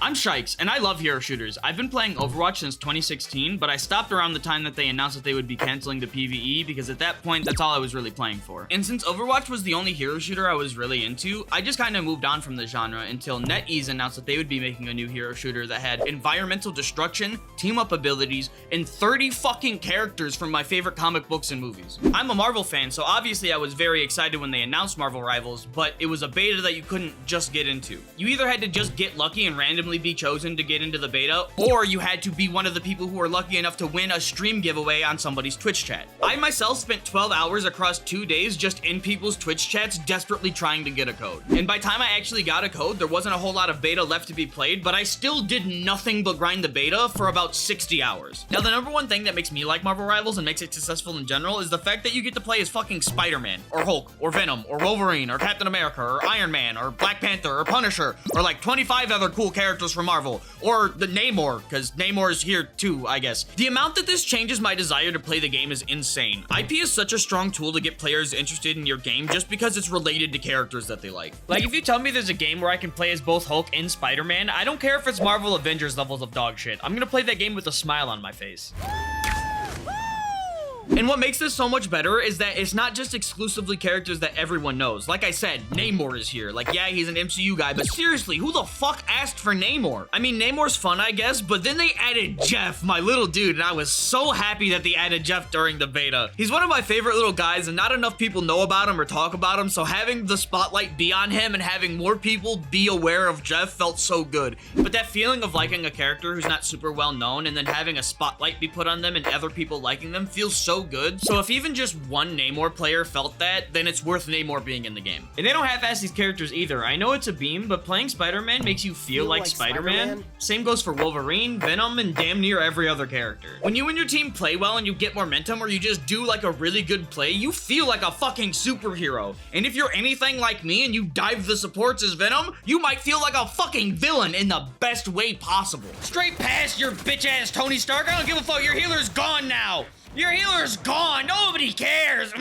I'm Shikes, and I love hero shooters. I've been playing Overwatch since 2016, but I stopped around the time that they announced that they would be canceling the PvE because at that point, that's all I was really playing for. And since Overwatch was the only hero shooter I was really into, I just kind of moved on from the genre until NetEase announced that they would be making a new hero shooter that had environmental destruction, team-up abilities, and 30 fucking characters from my favorite comic books and movies. I'm a Marvel fan, so obviously I was very excited when they announced Marvel Rivals, but it was a beta that you couldn't just get into. You either had to just get lucky and randomly be chosen to get into the beta, or you had to be one of the people who were lucky enough to win a stream giveaway on somebody's Twitch chat. I myself spent 12 hours across 2 days just in people's Twitch chats desperately trying to get a code. And by the time I actually got a code, there wasn't a whole lot of beta left to be played, but I still did nothing but grind the beta for about 60 hours. Now, the number one thing that makes me like Marvel Rivals and makes it successful in general is the fact that you get to play as fucking Spider-Man, or Hulk, or Venom, or Wolverine, or Captain America, or Iron Man, or Black Panther, or Punisher, or like 25 other cool characters from Marvel, or the Namor, because Namor's here too, I guess. The amount that this changes my desire to play the game is insane. IP is such a strong tool to get players interested in your game just because it's related to characters that they like. Like, if you tell me there's a game where I can play as both Hulk and Spider-Man, I don't care if it's Marvel Avengers levels of dog shit. I'm gonna play that game with a smile on my face. And what makes this so much better is that it's not just exclusively characters that everyone knows. Like I said, Namor is here. Like, yeah, he's an MCU guy, but seriously, who the fuck asked for Namor? I mean, Namor's fun, I guess, but then they added Jeff, my little dude, and I was so happy that they added Jeff during the beta. He's one of my favorite little guys, and not enough people know about him or talk about him, so having the spotlight be on him and having more people be aware of Jeff felt so good. But that feeling of liking a character who's not super well known and then having a spotlight be put on them and other people liking them feels so good. So if even just one Namor player felt that, then it's worth Namor being in the game. And they don't half-ass these characters either. I know it's a beam, but playing Spider-Man makes you feel like Spider-Man. Same goes for Wolverine, Venom, and damn near every other character. When you and your team play well and you get momentum, or you just do like a really good play, you feel like a fucking superhero. And if you're anything like me and you dive the supports as Venom, you might feel like a fucking villain in the best way possible. Straight past your bitch-ass Tony Stark. I don't give a fuck. Your healer's gone now. Your healer's gone! Nobody cares!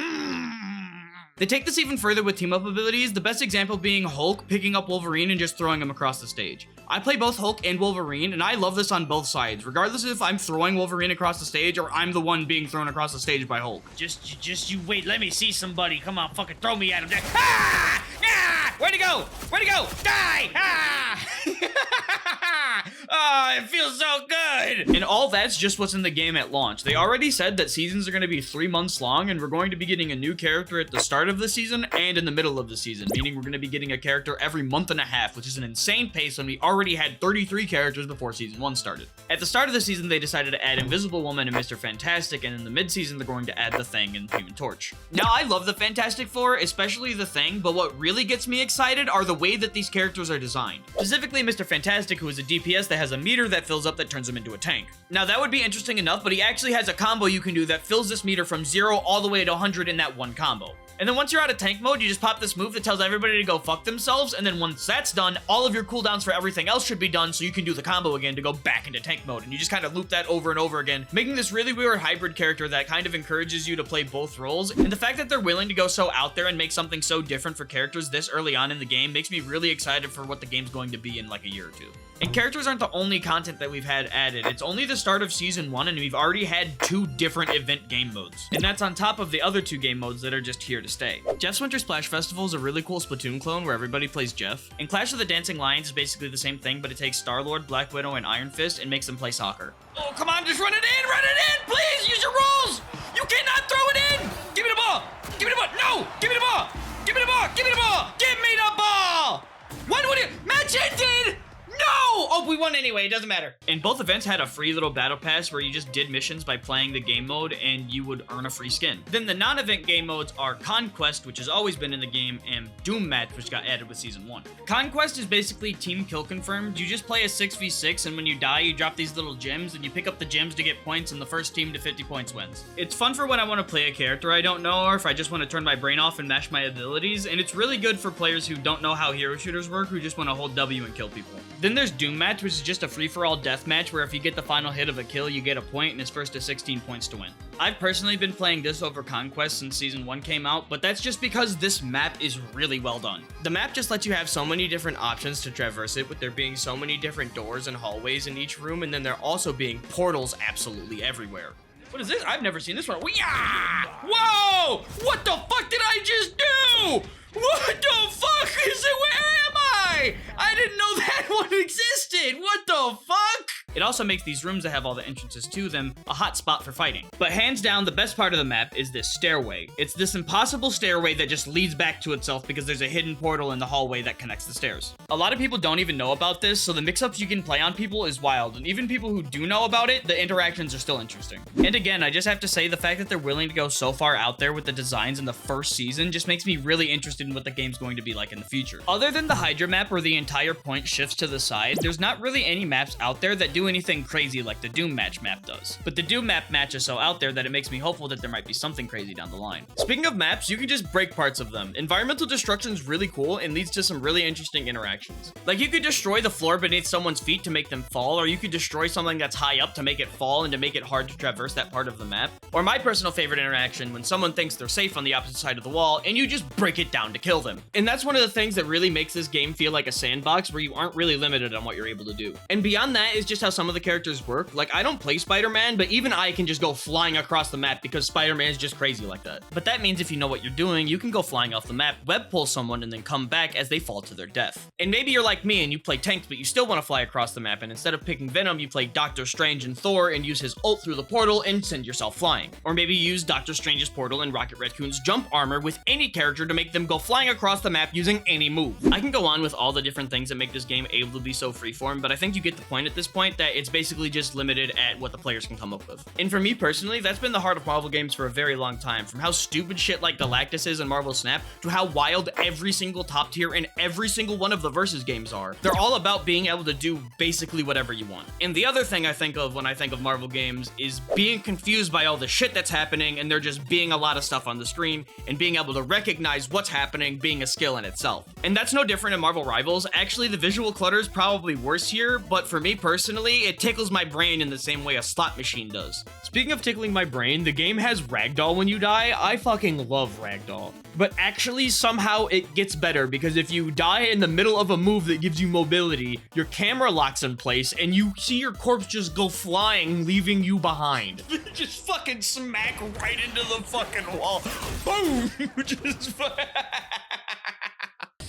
They take this even further with team-up abilities, the best example being Hulk picking up Wolverine and just throwing him across the stage. I play both Hulk and Wolverine, and I love this on both sides, regardless if I'm throwing Wolverine across the stage or I'm the one being thrown across the stage by Hulk. Just you wait, let me see somebody. Come on, fucking throw me at him. Ah! Ah! Where'd he go? Where'd he go? Die! Ah! Oh, it feels so good! And all that's just what's in the game at launch. They already said that seasons are going to be 3 months long, and we're going to be getting a new character at the start of the season and in the middle of the season, meaning we're going to be getting a character every month and a half, which is an insane pace when we already had 33 characters before season 1 started. At the start of the season, they decided to add Invisible Woman and Mr. Fantastic, and in the mid-season, they're going to add The Thing and Human Torch. Now, I love the Fantastic Four, especially The Thing, but what really gets me excited are the way that these characters are designed. Specifically, Mr. Fantastic, who is a DPS that has a meter that fills up that turns him into a tank. Now, that would be interesting enough, but he actually has a combo you can do that fills this meter from 0 all the way to 100 in that one combo. And then once you're out of tank mode, you just pop this move that tells everybody to go fuck themselves, and then once that's done, all of your cooldowns for everything else should be done, so you can do the combo again to go back into tank mode, and you just kind of loop that over and over again, making this really weird hybrid character that kind of encourages you to play both roles. And the fact that they're willing to go so out there and make something so different for characters this early on in the game makes me really excited for what the game's going to be in like a year or two. And characters aren't the only content that we've had added. It's only the start of Season 1, and we've already had 2 different event game modes. And that's on top of the other 2 game modes that are just here to stay. Jeff's Winter Splash Festival is a really cool Splatoon clone where everybody plays Jeff. And Clash of the Dancing Lions is basically the same thing, but it takes Star-Lord, Black Widow, and Iron Fist and makes them play soccer. Oh, come on, just run it in! Run it in! Please, use your rolls! You cannot throw it in! Give me the ball! Give me the ball! No! Give me the ball! Give me the ball! Give me the ball! Give me the ball! When would it... Match ended! No! Oh, we won anyway. It doesn't matter. And both events had a free little battle pass where you just did missions by playing the game mode and you would earn a free skin. Then the non-event game modes are Conquest, which has always been in the game, and Doom Match, which got added with Season 1. Conquest is basically team kill confirmed. You just play a 6v6, and when you die, you drop these little gems, and you pick up the gems to get points, and the first team to 50 points wins. It's fun for when I want to play a character I don't know, or if I just want to turn my brain off and mash my abilities, and it's really good for players who don't know how hero shooters work, who just want to hold W and kill people. Then there's Doom Match, which is just a free-for-all deathmatch where if you get the final hit of a kill, you get a point, and it's first to 16 points to win. I've personally been playing this over Conquest since Season 1 came out, but that's just because this map is really well done. The map just lets you have so many different options to traverse it, with there being so many different doors and hallways in each room, and then there also being portals absolutely everywhere. What is this? I've never seen this one. Whoa! What the fuck did I just do? What the fuck is it? Where am I? I didn't know that one existed. What the fuck? It also makes these rooms that have all the entrances to them a hot spot for fighting. But hands down, the best part of the map is this stairway. It's this impossible stairway that just leads back to itself because there's a hidden portal in the hallway that connects the stairs. A lot of people don't even know about this, so the mix-ups you can play on people is wild, and even people who do know about it, the interactions are still interesting. And again, I just have to say, the fact that they're willing to go so far out there with the designs in the first season just makes me really interested in what the game's going to be like in the future. Other than the Hydra map where the entire point shifts to the side, there's not really any maps out there that do anything crazy like the Doom match map does. But the Doom match is so out there that it makes me hopeful that there might be something crazy down the line. Speaking of maps, you can just break parts of them. Environmental destruction is really cool and leads to some really interesting interactions. Like, you could destroy the floor beneath someone's feet to make them fall, or you could destroy something that's high up to make it fall and to make it hard to traverse that part of the map. Or my personal favorite interaction, when someone thinks they're safe on the opposite side of the wall and you just break it down to kill them. And that's one of the things that really makes this game feel like a sandbox where you aren't really limited on what you're able to do. And beyond that is just how some of the characters work. Like, I don't play Spider-Man, but even I can just go flying across the map because Spider-Man is just crazy like that. But that means if you know what you're doing, you can go flying off the map, web pull someone, and then come back as they fall to their death. And maybe you're like me and you play tanks, but you still want to fly across the map, and instead of picking Venom, you play Doctor Strange and Thor and use his ult through the portal and send yourself flying. Or maybe you use Doctor Strange's portal and Rocket Raccoon's jump armor with any character to make them go flying across the map using any move. I can go on with all the different things that make this game able to be so freeform, but I think you get the point at this point that it's basically just limited at what the players can come up with. And for me personally, that's been the heart of Marvel games for a very long time, from how stupid shit like Galactus is in Marvel Snap to how wild every single top tier and every single one of the Versus games are. They're all about being able to do basically whatever you want. And the other thing I think of when I think of Marvel games is being confused by all the shit that's happening and there just being a lot of stuff on the screen, and being able to recognize what's happening being a skill in itself. And that's no different in Marvel Rivals. Actually, the visual clutter is probably worse here, but for me personally, it tickles my brain in the same way a slot machine does. Speaking of tickling my brain, the game has ragdoll when you die. I fucking love ragdoll. But actually, somehow it gets better, because if you die in the middle of a move that gives you mobility, your camera locks in place and you see your corpse just go flying, leaving you behind. Just fucking smack right into the fucking wall. Boom! Just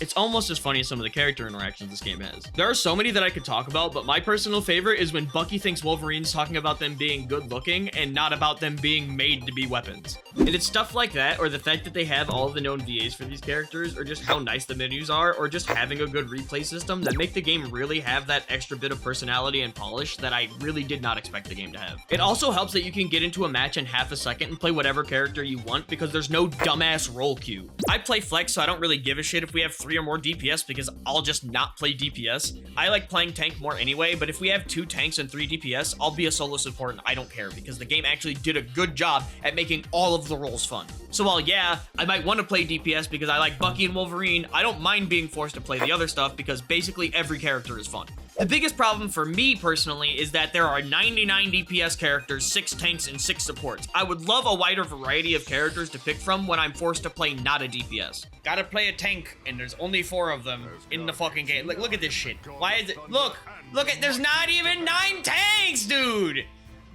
It's almost as funny as some of the character interactions this game has. There are so many that I could talk about, but my personal favorite is when Bucky thinks Wolverine's talking about them being good looking and not about them being made to be weapons. And it's stuff like that, or the fact that they have all of the known VAs for these characters, or just how nice the menus are, or just having a good replay system that make the game really have that extra bit of personality and polish that I really did not expect the game to have. It also helps that you can get into a match in half a second and play whatever character you want because there's no dumbass roll queue. I play Flex, so I don't really give a shit if we have 3 or more DPS because I'll just not play DPS. I like playing tank more anyway, but if we have 2 tanks and 3 DPS, I'll be a solo support and I don't care because the game actually did a good job at making all of the roles fun. So while yeah, I might want to play DPS because I like Bucky and Wolverine, I don't mind being forced to play the other stuff because basically every character is fun. The biggest problem for me personally is that there are 99 DPS characters, 6 tanks, and 6 supports. I would love a wider variety of characters to pick from when I'm forced to play not a DPS. Gotta play a tank, and there's only 4 of them in the fucking game. Look at this shit. Why is it? Look at, there's not even 9 tanks, dude!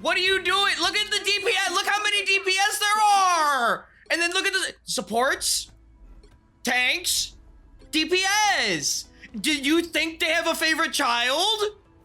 What are you doing? Look at the DPS, look how many DPS there are! And then look at the supports, tanks, DPS! Did you think they have a favorite child?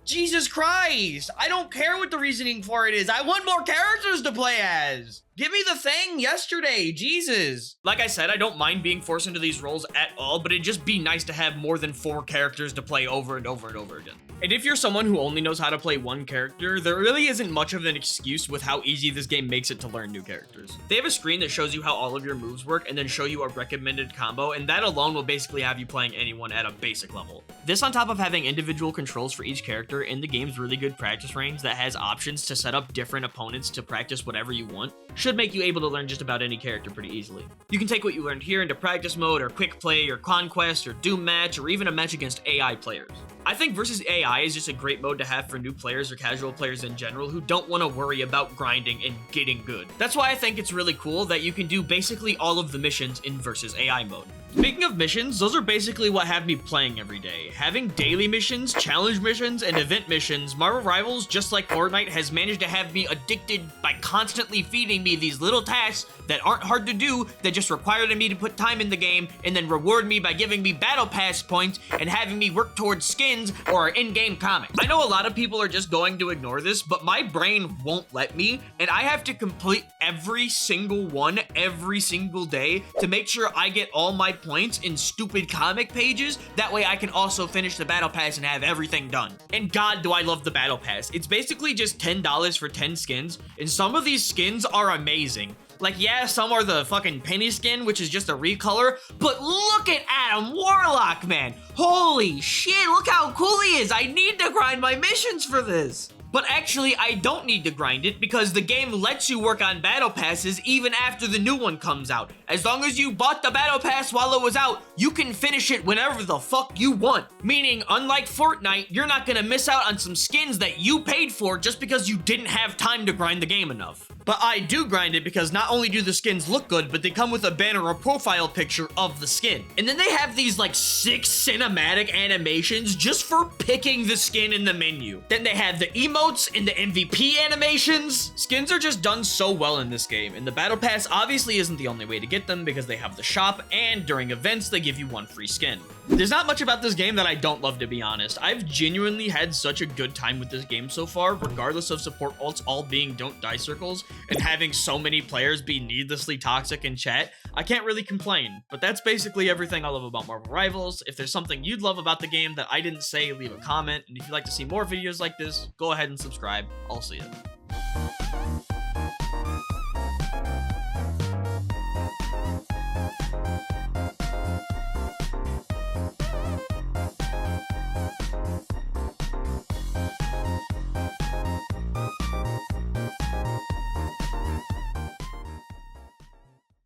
Jesus Christ. I don't care what the reasoning for it is. I want more characters to play as. Give me the thing yesterday, Jesus. Like I said, I don't mind being forced into these roles at all, but it'd just be nice to have more than 4 characters to play over and over and over again. And if you're someone who only knows how to play one character, there really isn't much of an excuse with how easy this game makes it to learn new characters. They have a screen that shows you how all of your moves work and then show you a recommended combo, and that alone will basically have you playing anyone at a basic level. This on top of having individual controls for each character in the game's really good practice range that has options to set up different opponents to practice whatever you want, should make you able to learn just about any character pretty easily. You can take what you learned here into practice mode or quick play or conquest or doom match or even a match against AI players. I think versus AI is just a great mode to have for new players or casual players in general who don't want to worry about grinding and getting good. That's why I think it's really cool that you can do basically all of the missions in versus AI mode. Speaking of missions, those are basically what have me playing every day. Having daily missions, challenge missions, and event missions, Marvel Rivals, just like Fortnite, has managed to have me addicted by constantly feeding me these little tasks that aren't hard to do, that just require me to put time in the game, and then reward me by giving me battle pass points and having me work towards skins or in-game comics. I know a lot of people are just going to ignore this, but my brain won't let me, and I have to complete every single one every single day to make sure I get all my points in stupid comic pages. That way I can also finish the battle pass and have everything done. And God, do I love the battle pass. It's basically just $10 for 10 skins, and some of these skins are amazing. Like, yeah, some are the fucking penny skin, which is just a recolor, but look at Adam Warlock, man. Holy shit, look how cool he is. I need to grind my missions for this. But actually, I don't need to grind it because the game lets you work on battle passes even after the new one comes out. As long as you bought the battle pass while it was out, you can finish it whenever the fuck you want. Meaning, unlike Fortnite, you're not gonna miss out on some skins that you paid for just because you didn't have time to grind the game enough. But I do grind it because not only do the skins look good, but they come with a banner or profile picture of the skin. And then they have these like 6 cinematic animations just for picking the skin in the menu. Then they have the emotes and the MVP animations. Skins are just done so well in this game, and the battle pass obviously isn't the only way to get them because they have the shop, and during events they give you 1 free skin. There's not much about this game that I don't love, to be honest. I've genuinely had such a good time with this game so far, regardless of support ults all being don't die circles and having so many players be needlessly toxic in chat. I can't really complain, but that's basically everything I love about Marvel Rivals. If there's something you'd love about the game that I didn't say, leave a comment, and if you'd like to see more videos like this, go ahead and subscribe. I'll see you.